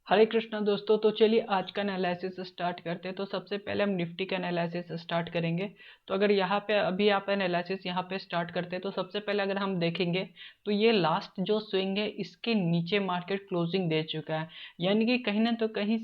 हरे कृष्णा दोस्तों। तो चलिए आज का एनालिसिस स्टार्ट करते हैं। तो सबसे पहले हम निफ्टी का एनालिसिस स्टार्ट करेंगे। तो अगर यहाँ पे अभी आप एनालिसिस यहाँ पे स्टार्ट करते हैं तो सबसे पहले अगर हम देखेंगे तो ये लास्ट जो स्विंग है इसके नीचे मार्केट क्लोजिंग दे चुका है, यानी कि कहीं ना तो कहीं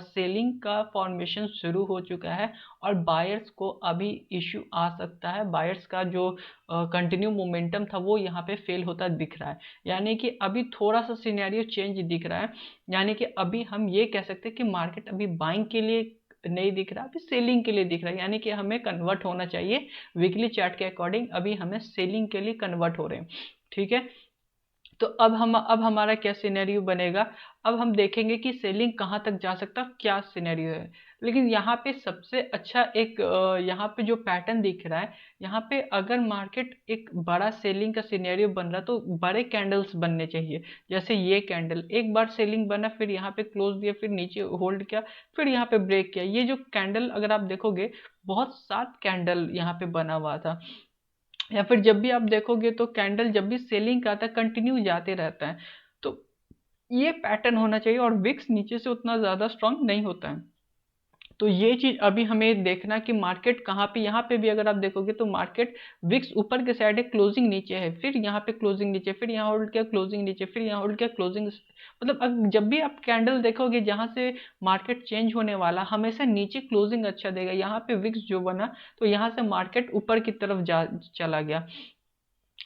सेलिंग का फॉर्मेशन शुरू हो चुका है और बायर्स को अभी इश्यू आ सकता है। बायर्स का जो कंटिन्यू मोमेंटम था वो यहाँ पे फेल होता दिख रहा है, यानी कि अभी थोड़ा सा सिनेरियो चेंज दिख रहा है। यानी कि अभी हम ये कह सकते हैं कि मार्केट अभी बाइंग के लिए नहीं दिख रहा, अभी सेलिंग के लिए दिख रहा है, यानी कि हमें कन्वर्ट होना चाहिए। वीकली चार्ट के अकॉर्डिंग अभी हमें सेलिंग के लिए कन्वर्ट हो रहे हैं। ठीक है। तो अब हमारा क्या सिनेरियो बनेगा। अब हम देखेंगे कि सेलिंग कहाँ तक जा सकता है, क्या सिनेरियो है। लेकिन यहाँ पे सबसे अच्छा एक यहाँ पे जो पैटर्न दिख रहा है, यहाँ पे अगर मार्केट एक बड़ा सेलिंग का सिनेरियो बन रहा तो बड़े कैंडल्स बनने चाहिए। जैसे ये कैंडल एक बार सेलिंग बना, फिर यहाँ पे क्लोज दिया, फिर नीचे होल्ड किया, फिर यहाँ पे ब्रेक किया। ये जो कैंडल अगर आप देखोगे बहुत 7 कैंडल यहाँ पे बना हुआ था। या फिर जब भी आप देखोगे तो कैंडल जब भी सेलिंग का आता है कंटिन्यू जाते रहता है। तो ये पैटर्न होना चाहिए और विक्स नीचे से उतना ज्यादा स्ट्रांग नहीं होता है। तो ये चीज अभी हमें देखना कि मार्केट कहाँ पे, यहाँ पे भी अगर आप देखोगे तो मार्केट विक्स ऊपर के साइड है, क्लोजिंग नीचे है, फिर यहाँ पे क्लोजिंग नीचे, फिर यहाँ होल्ड किया क्लोजिंग नीचे, फिर यहाँ होल्ड किया क्लोजिंग। मतलब जब भी आप कैंडल देखोगे जहां से मार्केट चेंज होने वाला हमेशा नीचे क्लोजिंग अच्छा देगा। यहाँ पे विक्स जो बना तो यहाँ से मार्केट ऊपर की तरफ जा चला गया।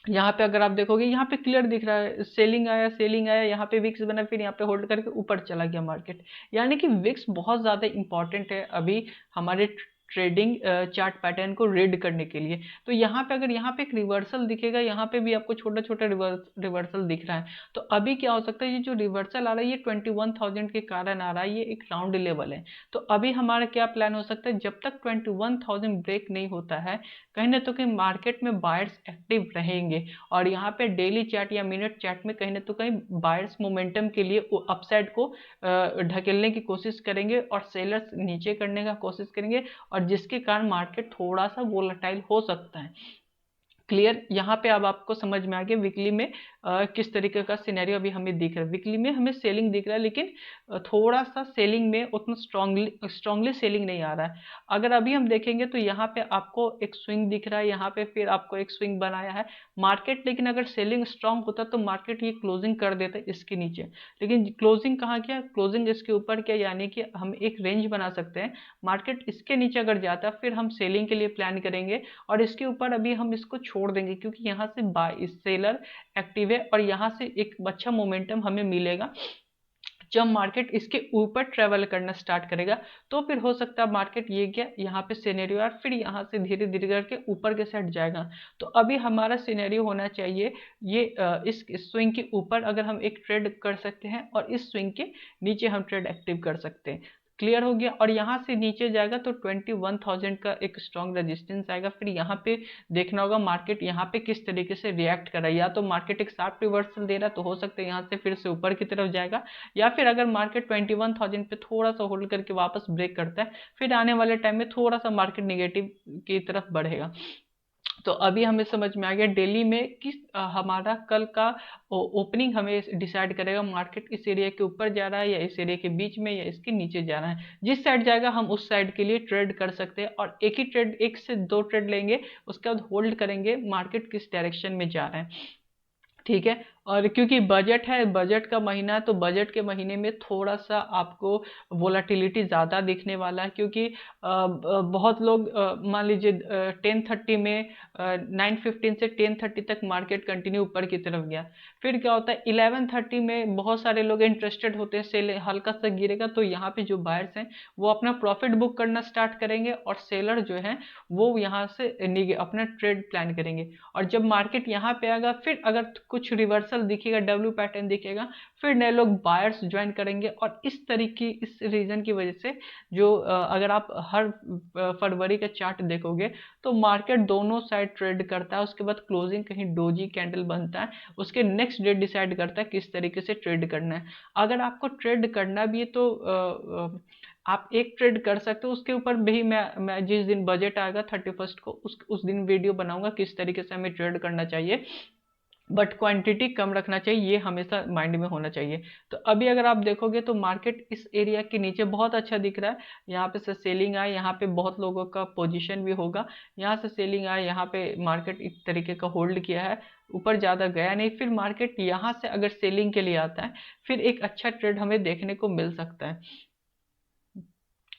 यहाँ पे अगर आप देखोगे यहाँ पे क्लियर दिख रहा है, सेलिंग आया, यहाँ पे विक्स बना, फिर यहाँ पे होल्ड करके ऊपर चला गया मार्केट। यानी कि विक्स बहुत ज्यादा इंपॉर्टेंट है अभी हमारे ट्रेडिंग चार्ट पैटर्न को रीड करने के लिए। तो यहाँ पे अगर यहाँ पे एक रिवर्सल दिखेगा, यहाँ पे भी आपको छोटा छोटा रिवर्सल दिख रहा है। तो अभी क्या हो सकता है, ये जो रिवर्सल आ रहा है ये 21,000 के कारण आ रहा है, ये एक राउंड लेवल है। तो अभी हमारा क्या प्लान हो सकता है, जब तक 21,000 ब्रेक नहीं होता है कहीं ना तो कहीं मार्केट में बायर्स एक्टिव रहेंगे। और यहाँ पे डेली चार्ट या मिनट चार्ट में कहीं ना तो कहीं बायर्स मोमेंटम के लिए अपसाइड को ढकेलने की कोशिश करेंगे और सेलर्स नीचे करने का कोशिश करेंगे, और जिसके कारण मार्केट थोड़ा सा वोलेटाइल हो सकता है। क्लियर। यहाँ पे अब आपको समझ में आ गया वीकली में किस तरीके का सिनेरियो अभी हमें दिख रहा है। वीकली में हमें सेलिंग दिख रहा है, लेकिन थोड़ा सा सेलिंग में उतना स्ट्रांगली सेलिंग नहीं आ रहा है। अगर अभी हम देखेंगे तो यहाँ पे आपको एक स्विंग दिख रहा है, यहाँ पे फिर आपको एक स्विंग बनाया है मार्केट। लेकिन अगर सेलिंग स्ट्रांग होता तो मार्केट ये क्लोजिंग कर देता इसके नीचे, लेकिन क्लोजिंग कहाँ किया, क्लोजिंग इसके ऊपर किया। यानी कि हम एक रेंज बना सकते हैं, मार्केट इसके नीचे अगर जाता है फिर हम सेलिंग के लिए प्लान करेंगे, और इसके ऊपर अभी हम इसको छोड़ देंगे क्योंकि यहाँ से बाय सेलर एक्टिव है और यहाँ से एक अच्छा मोमेंटम हमें मिलेगा। जब मार्केट इसके ऊपर ट्रेवल करना स्टार्ट करेगा तो फिर हो सकता है मार्केट ये क्या यहाँ पे सिनेरियो और फिर यहाँ से धीरे धीरे करके ऊपर के साइड जाएगा। तो अभी हमारा सिनेरियो होना चाहिए ये इस स्विंग के ऊपर अगर हम एक ट्रेड कर सकते हैं और इस स्विंग के नीचे हम ट्रेड एक्टिव कर सकते हैं। क्लियर हो गया। और यहाँ से नीचे जाएगा तो 21,000 का एक स्ट्रॉन्ग रेजिस्टेंस आएगा। फिर यहाँ पे देखना होगा मार्केट यहाँ पे किस तरीके से रिएक्ट कर रहा है। या तो मार्केट एक शार्प रिवर्सल दे रहा है तो हो सकता है यहाँ से फिर से ऊपर की तरफ जाएगा, या फिर अगर मार्केट 21,000 पे थोड़ा सा होल्ड करके वापस ब्रेक करता है फिर आने वाले टाइम में थोड़ा सा मार्केट निगेटिव की तरफ बढ़ेगा। तो अभी हमें समझ में आ गया डेली में किस हमारा कल का ओपनिंग हमें डिसाइड करेगा मार्केट इस एरिया के ऊपर जा रहा है या इस एरिया के बीच में या इसके नीचे जा रहा है। जिस साइड जाएगा हम उस साइड के लिए ट्रेड कर सकते हैं, और एक ही ट्रेड, एक से दो ट्रेड लेंगे, उसके बाद होल्ड करेंगे मार्केट किस डायरेक्शन में जा रहा है। ठीक है। और क्योंकि बजट है, बजट का महीना है, तो बजट के महीने में थोड़ा सा आपको वोलाटिलिटी ज़्यादा दिखने वाला है, क्योंकि बहुत लोग मान लीजिए 10:30 में 9:15 से 10:30 तक मार्केट कंटिन्यू ऊपर की तरफ गया। फिर क्या होता है 11:30 में बहुत सारे लोग इंटरेस्टेड होते हैं, सेल हल्का सा गिरेगा तो यहाँ पे जो बायर्स हैं वो अपना प्रॉफिट बुक करना स्टार्ट करेंगे, और सेलर जो है वो यहाँ से अपना ट्रेड प्लान करेंगे। और जब मार्केट यहाँ पे आएगा फिर अगर कुछ रिवर्सल दिखेगा, डब्ल्यू पैटर्न दिखेगा, फिर नए लोग बायर्स ज्वाइन करेंगे। और इस तरीके इस रीजन की वजह से जो अगर आप हर फरवरी का चार्ट देखोगे तो मार्केट दोनों साइड ट्रेड करता है। उसके बाद क्लोजिंग कहीं डोजी कैंडल बनता है, उसके नेक्स्ट डे डिसाइड करता है किस तरीके से ट्रेड करना है। अगर आपको ट्रेड करना भी है तो आप एक ट्रेड कर सकते हो। उसके ऊपर भी मैं जिस दिन बजट आएगा 31st को उस दिन वीडियो बनाऊंगा किस तरीके से हमें ट्रेड करना चाहिए। बट क्वांटिटी कम रखना चाहिए, ये हमेशा माइंड में होना चाहिए। तो अभी अगर आप देखोगे तो मार्केट इस एरिया के नीचे बहुत अच्छा दिख रहा है, यहाँ पे से सेलिंग आए, यहाँ पे बहुत लोगों का पोजीशन भी होगा, यहाँ से सेलिंग आए, यहाँ पे मार्केट इस तरीके का होल्ड किया है, ऊपर ज़्यादा गया नहीं, फिर मार्केट यहाँ से अगर सेलिंग के लिए आता है, फिर एक अच्छा ट्रेड हमें देखने को मिल सकता है।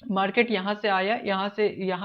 मार्केट यहाँ से आया, यहाँ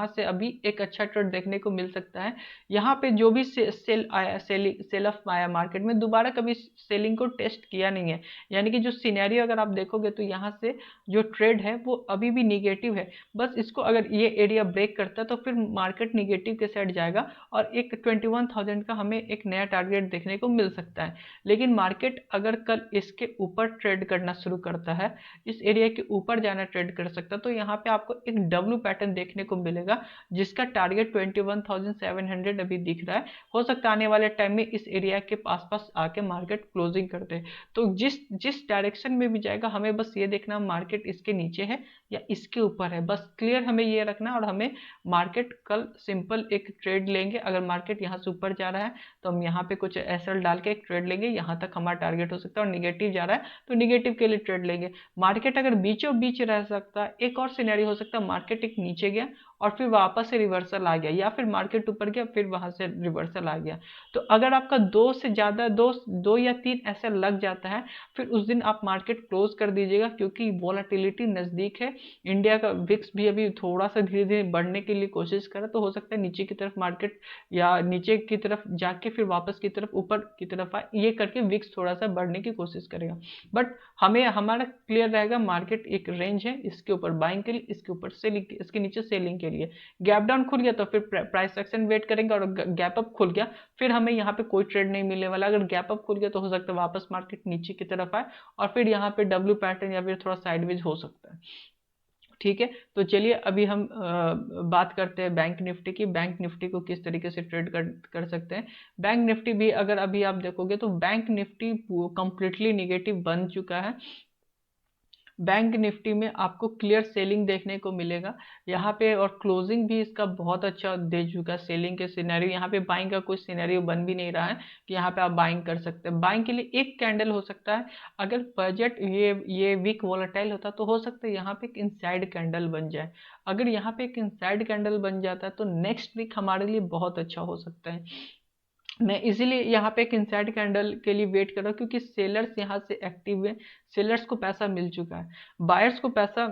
से अभी एक अच्छा ट्रेड देखने को मिल सकता है। यहाँ पे जो भी सेल आया, सेल ऑफ आया मार्केट में, दोबारा कभी सेलिंग को टेस्ट किया नहीं है। यानी कि जो सिनेरियो अगर आप देखोगे तो यहाँ से जो ट्रेड है वो अभी भी निगेटिव है। बस इसको अगर ये एरिया ब्रेक करता है तो फिर मार्केट निगेटिव के साइड जाएगा और एक 21,000 का हमें एक नया टारगेट देखने को मिल सकता है। लेकिन मार्केट अगर कल इसके ऊपर ट्रेड करना शुरू करता है, इस एरिया के ऊपर जाना ट्रेड कर सकता है, तो यहाँ पे आपको एक डब्ल्यू पैटर्न देखने को मिलेगा जिसका टारगेट 21,700 अभी दिख रहा है। हो सकता है आने वाले टाइम में इस एरिया के आसपास आके मार्केट क्लोजिंग कर दे। तो जिस जिस डायरेक्शन में भी जाएगा हमें बस ये देखना मार्केट इसके नीचे है या इसके ऊपर है, बस क्लियर हमें ये रखना। और हमें मार्केट कल सिंपल एक ट्रेड लेंगे, अगर मार्केट यहाँ से ऊपर जा रहा है तो हम यहाँ पे कुछ एसएल डाल के एक ट्रेड लेंगे, यहाँ तक हमारा टारगेट हो सकता है। और निगेटिव जा रहा है तो निगेटिव के लिए ट्रेड लेंगे। मार्केट अगर बीचों बीच रह सकता है, एक और सिनेरियो हो सकता है मार्केट एक नीचे गया और फिर वापस से रिवर्सल आ गया, या फिर मार्केट ऊपर गया फिर वहां से रिवर्सल आ गया। तो अगर आपका दो से ज्यादा दो या तीन ऐसा लग जाता है, फिर उस दिन आप मार्केट क्लोज कर दीजिएगा, क्योंकि वोलाटिलिटी नजदीक है। इंडिया का विक्स भी अभी थोड़ा सा धीरे धीरे बढ़ने के लिए कोशिश करे, तो हो सकता है नीचे की तरफ मार्केट या नीचे की तरफ जाके फिर वापस की तरफ ऊपर की तरफ आए, ये करके विक्स थोड़ा सा बढ़ने की कोशिश करेगा। बट हमें हमारा क्लियर रहेगा मार्केट एक रेंज है, इसके ऊपर बाइंग के लिए, इसके ऊपर सेलिंग, इसके नीचे सेलिंग के लिए। गैप डाउन खुल गया तो फिर प्राइस एक्शन वेट करेंगे, और गैप अप खुल गया फिर हमें यहाँ पे कोई ट्रेड नहीं मिलने वाला। अगर गैप अप खुल गया तो हो सकता है वापस मार्केट नीचे की तरफ आए और फिर यहाँ पे डब्ल्यू पैटर्न या फिर थोड़ा साइडवेज हो सकता है। ठीक है, तो चलिए अभी हम बात करते हैं बैंक निफ्टी की। बैंक निफ्टी को किस तरीके से ट्रेड कर सकते हैं। बैंक निफ्टी भी अगर अभी आप देखोगे तो बैंक निफ्टी कंप्लीटली निगेटिव बन चुका है। बैंक निफ्टी में आपको क्लियर सेलिंग देखने को मिलेगा यहाँ पे, और क्लोजिंग भी इसका बहुत अच्छा दे चुका है। सेलिंग के सिनेरियो, यहाँ पे बाइंग का कोई सिनेरियो बन भी नहीं रहा है कि यहाँ पे आप बाइंग कर सकते हैं। बाइंग के लिए एक कैंडल हो सकता है, अगर बजट ये वीक वॉलेटाइल होता तो हो सकता है यहाँ पे एक इनसाइड कैंडल बन जाए। अगर यहाँ पे एक इनसाइड कैंडल बन जाता है तो नेक्स्ट वीक हमारे लिए बहुत अच्छा हो सकता है। मैं इसीलिए यहाँ पे एक इनसाइड कैंडल के लिए वेट कर रहा हूँ, क्योंकि सेलर्स यहाँ से एक्टिव है, सेलर्स को पैसा मिल चुका है। बायर्स को पैसा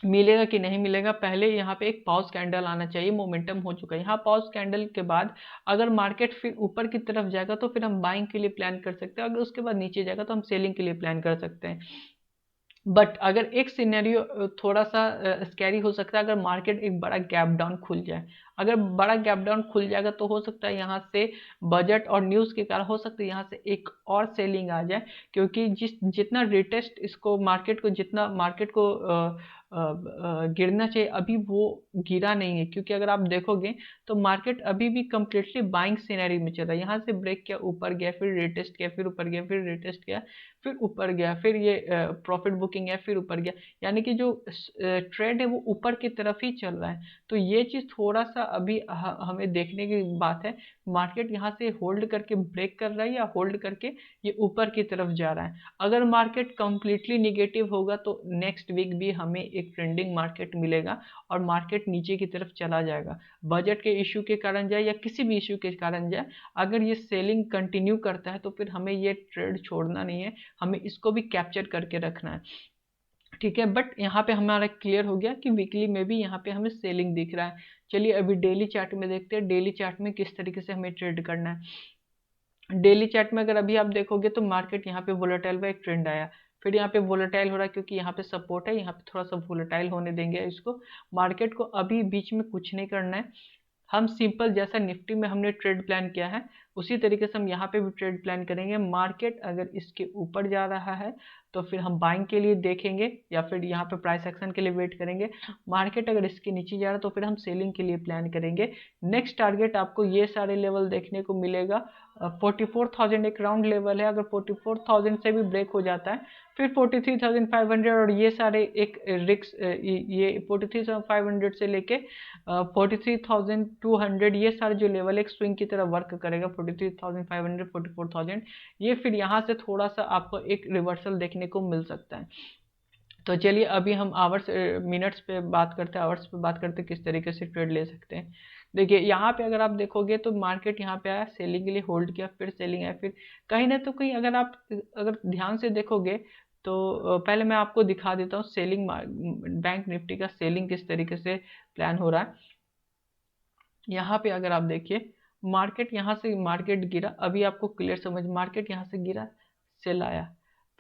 मिलेगा कि नहीं मिलेगा, पहले यहाँ पे एक पॉज कैंडल आना चाहिए। मोमेंटम हो चुका है, यहाँ पॉज कैंडल के बाद अगर मार्केट फिर ऊपर की तरफ जाएगा तो फिर हम बाइंग के लिए प्लान कर सकते हैं, अगर उसके बाद नीचे जाएगा तो हम सेलिंग के लिए प्लान कर सकते हैं। बट अगर एक सिनेरियो थोड़ा सा स्कैरी हो सकता है, अगर मार्केट एक बड़ा गैप डाउन खुल जाए। अगर बड़ा गैप डाउन खुल जाएगा तो हो सकता है यहाँ से बजट और न्यूज़ के कारण हो सकता है यहाँ से एक और सेलिंग आ जाए, क्योंकि जितना रिटेस्ट इसको मार्केट को, जितना मार्केट को गिरना चाहिए अभी वो गिरा नहीं है। क्योंकि अगर आप देखोगे तो मार्केट अभी भी कंप्लीटली बाइंग सिनेरियो में चल रहा है। यहाँ से ब्रेक किया, ऊपर गया, फिर रिटेस्ट किया, फिर ऊपर गया, फिर रिटेस्ट किया, फिर ऊपर गया, फिर ये प्रॉफिट बुकिंग है, फिर ऊपर गया। यानी कि जो ट्रेंड है वो ऊपर की तरफ ही चल रहा है। तो ये चीज़ थोड़ा सा अभी हमें देखने की बात है, मार्केट यहाँ से होल्ड करके ब्रेक कर रहा है या होल्ड करके ये ऊपर की तरफ जा रहा है। अगर मार्केट कंप्लीटली निगेटिव होगा तो नेक्स्ट वीक भी हमें एक ट्रेंडिंग मार्केट मिलेगा और मार्केट नीचे की तरफ चला जाएगा। बजट के इश्यू के कारण जाए या किसी भी इश्यू के कारण जाए, अगर ये सेलिंग कंटिन्यू करता है तो फिर हमें ये ट्रेड छोड़ना नहीं है, हमें इसको भी कैप्चर करके रखना है। ठीक है, बट यहाँ पे हमारा क्लियर हो गया कि वीकली में भी यहाँ पे हमें सेलिंग दिख रहा है। चलिए अभी डेली चार्ट में देखते हैं, डेली चार्ट में किस तरीके से हमें ट्रेड करना है। डेली चार्ट में अगर अभी आप देखोगे तो मार्केट यहाँ पे वोलेटाइल का एक ट्रेंड आया, फिर यहाँ पे वोलेटाइल हो रहा है क्योंकि यहाँ पे सपोर्ट है, यहाँ पे थोड़ा सा वोलेटाइल होने देंगे इसको। मार्केट को अभी बीच में कुछ नहीं करना है, हम सिंपल जैसा निफ्टी में हमने ट्रेड प्लान किया है उसी तरीके से हम यहाँ पे भी ट्रेड प्लान करेंगे। मार्केट अगर इसके ऊपर जा रहा है तो फिर हम बाइंग के लिए देखेंगे या फिर यहाँ पे प्राइस एक्शन के लिए वेट करेंगे। मार्केट अगर इसके नीचे जा रहा है तो फिर हम सेलिंग के लिए प्लान करेंगे। नेक्स्ट टारगेट आपको ये सारे लेवल देखने को मिलेगा 44,000 एक राउंड लेवल है, अगर 44,000 से भी ब्रेक हो जाता है फिर 43,500 और ये सारे एक रिक्स, ये 43,500 से लेके 43,200 ये सारे जो लेवल एक स्विंग की तरह वर्क करेगा। 43,500 44,000 ये फिर यहाँ से थोड़ा सा आपको एक रिवर्सल देखने को मिल सकता है। तो चलिए अभी हम आवर्स मिनट्स पे बात करते हैं, आवर्स पे बात करते हैं किस तरीके से ट्रेड ले सकते हैं। देखिए यहाँ पे अगर आप देखोगे तो मार्केट यहाँ पे आया, सेलिंग के लिए होल्ड किया, फिर सेलिंग आया, फिर कहीं ना तो कहीं अगर आप अगर ध्यान से देखोगे तो पहले मैं आपको दिखा देता हूँ सेलिंग, बैंक निफ्टी का सेलिंग किस तरीके से प्लान हो रहा है। यहाँ पे अगर आप देखिए मार्केट यहाँ से मार्केट गिरा, अभी आपको क्लियर समझ, मार्केट यहाँ से गिरा, सेल आया,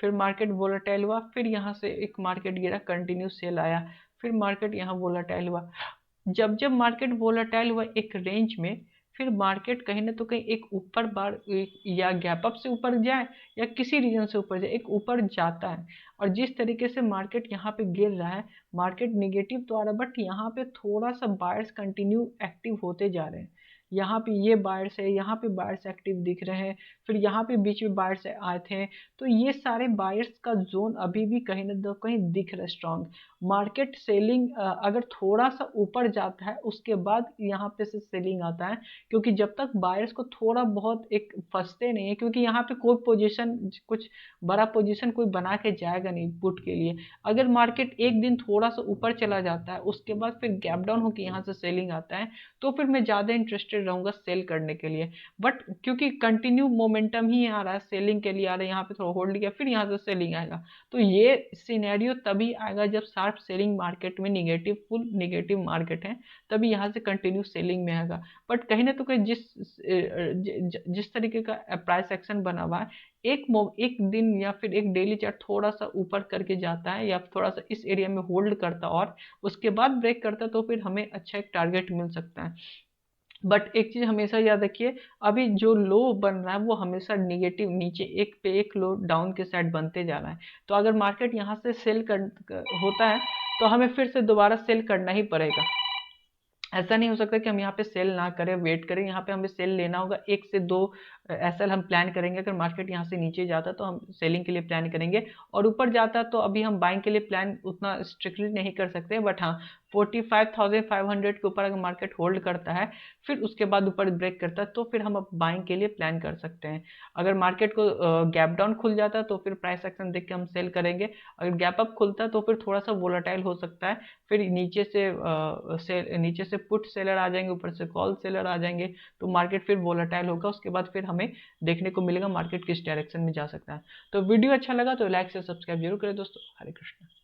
फिर मार्केट वोलाटाइल हुआ, फिर यहाँ से एक मार्केट गिरा, कंटिन्यू सेल आया, फिर मार्केट यहाँ वोलाटाइल हुआ। जब जब मार्केट वोलाटाइल हुआ एक रेंज में, फिर मार्केट कहीं ना तो कहीं एक ऊपर बार या गैप अप से ऊपर जाए या किसी रीजन से ऊपर जाए, एक ऊपर जाता है। और जिस तरीके से मार्केट यहाँ पे गिर रहा है, मार्केट निगेटिव तो आ रहा है बट यहाँ पे थोड़ा सा बायर्स कंटिन्यू एक्टिव होते जा रहे हैं। यहाँ पे ये बायर्स है, यहाँ पे बायर्स एक्टिव दिख रहे हैं, फिर यहाँ पे बीच में बायर्स आए थे, तो ये सारे बायर्स का जोन अभी भी कहीं ना कहीं दिख रहा है स्ट्रांग। मार्केट सेलिंग अगर थोड़ा सा ऊपर जाता है उसके बाद यहाँ पे से सेलिंग आता है, क्योंकि जब तक बायर्स को थोड़ा बहुत एक फंसते नहीं है, क्योंकि यहाँ पे कोई पोजीशन कुछ बड़ा पोजीशन कोई बना के जाएगा नहीं पुट के लिए। अगर मार्केट एक दिन थोड़ा सा ऊपर चला जाता है उसके बाद फिर गैप डाउन होकर यहाँ से सेलिंग आता है, तो फिर मैं ज़्यादा इंटरेस्टेड रहूँगा सेल करने के लिए। बट क्योंकि कंटिन्यू मोमेंटम ही आ रहा है, सेलिंग के लिए आ रहा है, यहाँ पे थोड़ा होल्ड किया फिर यहाँ से सेलिंग आएगा, तो ये सिनेरियो तभी आएगा जब शार्प सेलिंग मार्केट में, निगेटिव फुल निगेटिव मार्केट है, तभी यहाँ से कंटिन्यू सेलिंग में आएगा। बट कहीं ना तो कहीं जिस तरीके का प्राइस एक्शन बना हुआ है, एक दिन या फिर एक डेली चार्ट थोड़ा सा ऊपर करके जाता है या थोड़ा सा इस एरिया में होल्ड करता है और उसके बाद ब्रेक करता है, तो फिर हमें अच्छा एक टारगेट मिल सकता है। बट एक चीज हमेशा याद रखिए, अभी जो लो बन रहा है वो हमेशा निगेटिव, नीचे एक पे एक लो डाउन के साइड बनते जा रहा है। तो अगर मार्केट यहाँ से होता है तो हमें फिर से दोबारा सेल करना ही पड़ेगा। ऐसा नहीं हो सकता कि हम यहाँ पे सेल ना करें, वेट करें, यहाँ पे हमें सेल लेना होगा। 1 से 2 एसएल हम प्लान करेंगे। अगर मार्केट यहाँ से नीचे जाता है तो हम सेलिंग के लिए प्लान करेंगे, और ऊपर जाता है तो अभी हम बाइंग के लिए प्लान उतना स्ट्रिक्टली नहीं कर सकते। बट हाँ, 45,500 के ऊपर अगर मार्केट होल्ड करता है फिर उसके बाद ऊपर ब्रेक करता है, तो फिर हम अब बाइंग के लिए प्लान कर सकते हैं। अगर मार्केट को गैप डाउन खुल जाता है तो फिर प्राइस एक्शन देख के हम सेल करेंगे। अगर गैप अप खुलता है तो फिर थोड़ा सा वोलाटाइल हो सकता है, फिर नीचे से पुट सेलर आ जाएंगे, ऊपर से कॉल सेलर आ जाएंगे, तो मार्केट फिर वोलाटाइल होगा। उसके बाद फिर हमें देखने को मिलेगा मार्केट किस डायरेक्शन में जा सकता है। तो वीडियो अच्छा लगा तो लाइक से सब्सक्राइब जरूर करें दोस्तों। हरे कृष्ण।